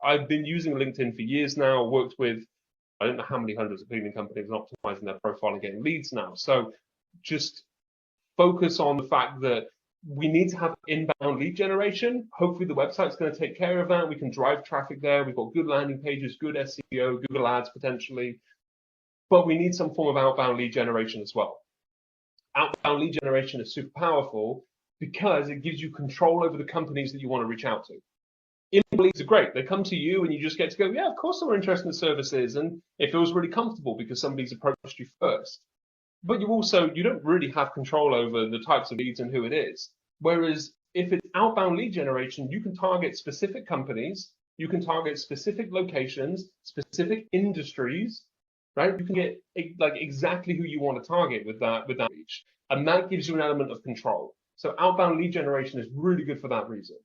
I've been using LinkedIn for years now, worked with, I don't know how many hundreds of cleaning companies and optimizing their profile and getting leads now. So just focus on the fact that we need to have inbound lead generation. Hopefully the website's going to take care of that. We can drive traffic there. We've got good landing pages, good SEO, Google Ads potentially, but we need some form of outbound lead generation as well. Outbound lead generation is super powerful because it gives you control over the companies that you want to reach out to. Inbound leads are great. They come to you and you just get to go, yeah, of course I'm interested in services. And it feels really comfortable because somebody's approached you first. But you don't really have control over the types of leads and who it is. Whereas if it's outbound lead generation, you can target specific companies, you can target specific locations, specific industries, right? You can get like exactly who you want to target with that reach. And that gives you an element of control. So outbound lead generation is really good for that reason.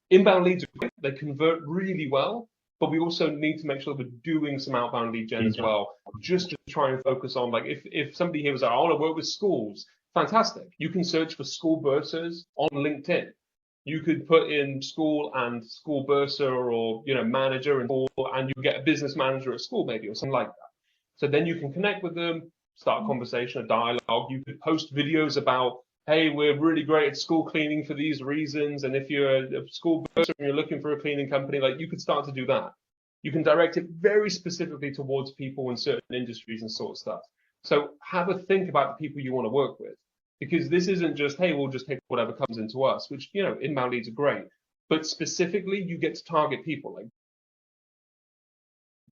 Inbound leads are great. They convert really well, but we also need to make sure we're doing some outbound lead gen as well, just to try and focus on, like, if somebody here was like, I want to work with schools, fantastic. You can search for school bursars on LinkedIn. You could put in school and school bursar or, manager and school, and you get a business manager at school maybe or something like that. So then you can connect with them, start a conversation, a dialogue. You could post videos about, hey, we're really great at school cleaning for these reasons. And if you're a school bursar and you're looking for a cleaning company, like, you could start to do that. You can direct it very specifically towards people in certain industries and sort of stuff. So have a think about the people you want to work with, because this isn't just, hey, we'll just take whatever comes into us, which, inbound leads are great. But specifically, you get to target people. Like,